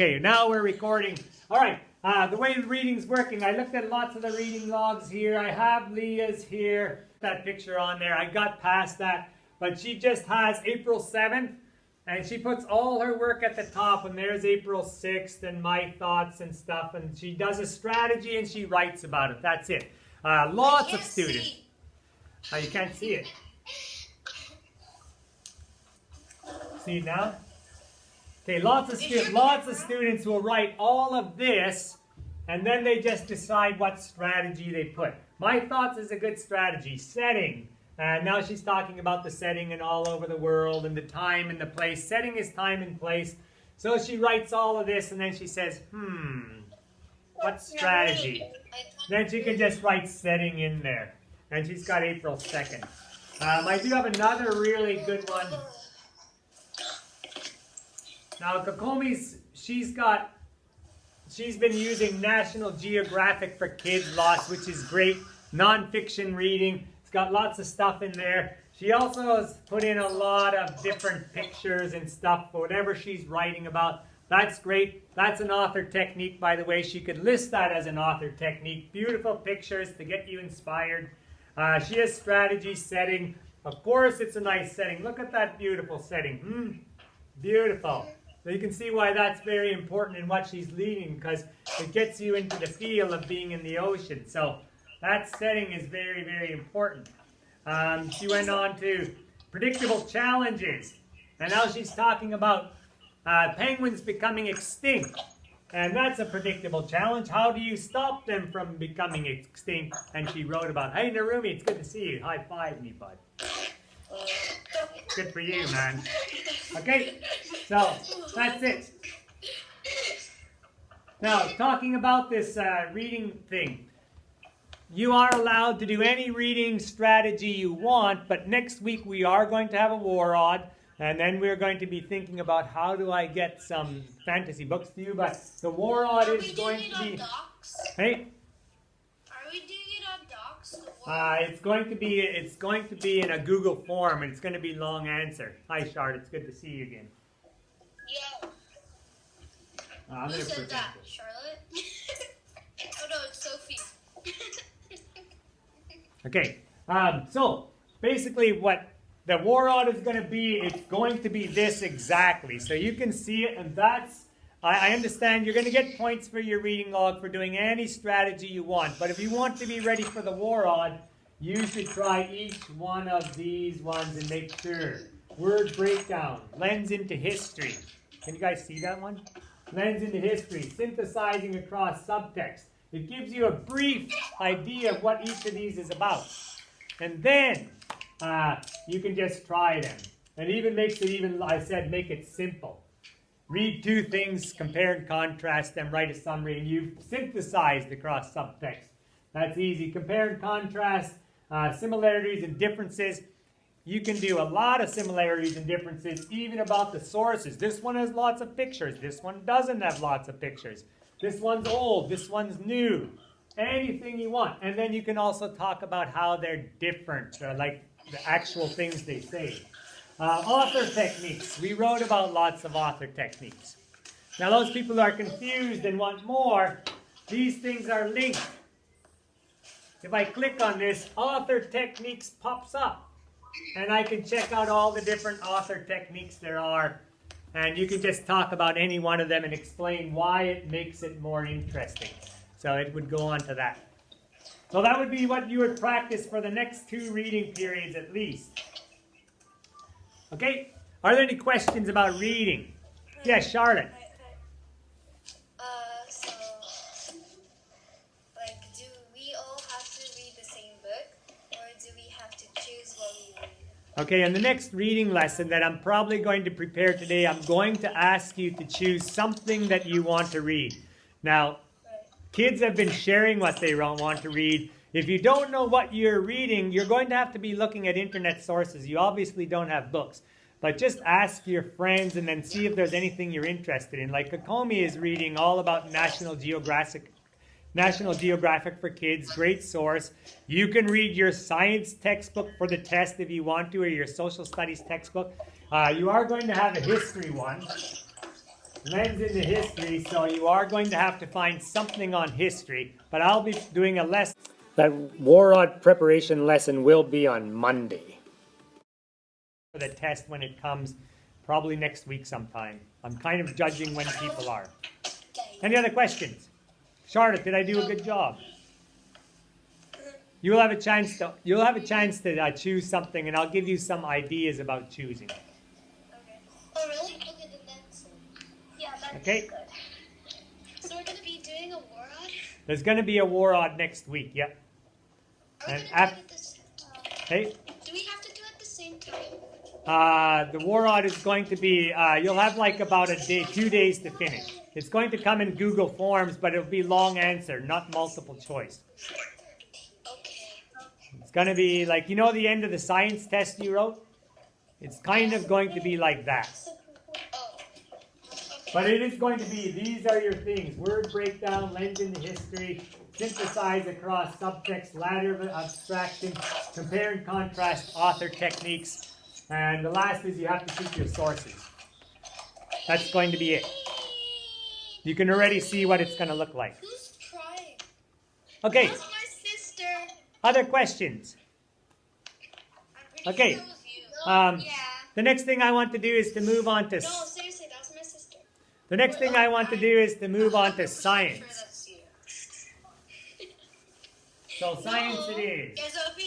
Okay, now we're recording. All right, the way the reading's working, I looked at lots of the reading logs here. I have Leah's here, that picture on there. I got past that, but she just has April 7th, and she puts all her work at the top, and there's April 6th, and my thoughts and stuff, and she does a strategy, and she writes about it. That's it. Lots of students. Oh, you can't see it. See it now? Okay, lots of students will write all of this, and then they just decide what strategy they put. My thoughts is a good strategy. Setting. Now she's talking about the setting and all over the world and the time and the place. Setting is time and place. So she writes all of this, and then she says, what strategy? Then she can just write setting in there. And she's got April 2nd. I do have another really good one. Now, Kokomi's, she's been using National Geographic for Kids lots, which is great. Non-fiction reading. It's got lots of stuff in there. She also has put in a lot of different pictures and stuff for whatever she's writing about. That's great. That's an author technique, by the way. She could list that as an author technique. Beautiful pictures to get you inspired. She has strategy setting. Of course, it's a nice setting. Look at that beautiful setting. Beautiful. So you can see why that's very important in what she's leading, because it gets you into the feel of being in the ocean. So that setting is very, very important. She went on to predictable challenges. And now she's talking about penguins becoming extinct. And that's a predictable challenge. How do you stop them from becoming extinct? And she wrote about, hey, Narumi, it's good to see you. High five me, bud. Good for you, man. Okay, so that's it. Now, talking about this reading thing. You are allowed to do any reading strategy you want, but next week we are going to have a war odd. And then we're going to be thinking about how do I get some fantasy books to you. But the war odd is going to be... Hey? Are we doing it on Docs? It's going to be in a Google form, and it's going to be long answer. Hi, Shard. It's good to see you again. Yeah. Who said that? Charlotte? Oh no, it's Sophie. Okay. So basically, what the war odd is going to be, it's going to be this exactly. So you can see it, and that's, I understand you're going to get points for your reading log for doing any strategy you want. But if you want to be ready for the war odd, you should try each one of these ones and make sure. Word breakdown, lens into history. Can you guys see that one? Lens into history, synthesizing across subtext. It gives you a brief idea of what each of these is about. And then you can just try them. It even makes it, I said, make it simple. Read two things, compare and contrast them, write a summary, and you've synthesized across subtext. That's easy. Compare and contrast, similarities and differences. You can do a lot of similarities and differences, even about the sources. This one has lots of pictures. This one doesn't have lots of pictures. This one's old. This one's new. Anything you want. And then you can also talk about how they're different, like the actual things they say. Author techniques. We wrote about lots of author techniques. Now those people who are confused and want more, these things are linked. If I click on this, author techniques pops up. And I can check out all the different author techniques there are. And you can just talk about any one of them and explain why it makes it more interesting. So it would go on to that. So that would be what you would practice for the next 2 reading periods at least. Okay? Are there any questions about reading? Yes, Charlotte. So, like, do we all have to read the same book? Or do we have to choose what we read? Okay, in the next reading lesson that I'm probably going to prepare today, I'm going to ask you to choose something that you want to read. Now, kids have been sharing what they want to read. If you don't know what you're reading, you're going to have to be looking at internet sources. You obviously don't have books. But just ask your friends and then see if there's anything you're interested in. Like Kokomi is reading all about National Geographic for Kids, great source. You can read your science textbook for the test if you want to, or your social studies textbook. You are going to have a history one. lens into history, so you are going to have to find something on history, but I'll be doing a lesson. That war rod preparation lesson will be on Monday. For the test when it comes, probably next week sometime. I'm kind of judging when people are. Any other questions? Charlotte, did I do a good job? You'll have a chance to choose something, and I'll give you some ideas about choosing. Okay. Oh, really? Okay, then that's... Yeah, that's Okay. good. So we're going to be doing a war rod? There's going to be a war rod next week, yep. Are we And going to do it this... Hey? Do we have to do it at the same time? The war rod is going to be, you'll have like about a day, 2 days to finish. It's going to come in Google Forms, but it'll be long answer, not multiple choice. Okay. It's going to be like, you know the end of the science test you wrote? It's kind of going to be like that. Oh. Okay. But it is going to be, these are your things. Word breakdown, lens into history, synthesize across subtext, ladder of abstraction, compare and contrast author techniques. And the last is you have to keep your sources. That's going to be it. You can already see what it's going to look like. Who's trying? Okay, That's my sister. other questions? I'm pretty Okay. sure that was you. Yeah. The next thing I want to do is to move on to... No, seriously, that was my sister. The next thing I want to do is to move on to I'm science. sure that's you. So science it is. Guys, Sophia?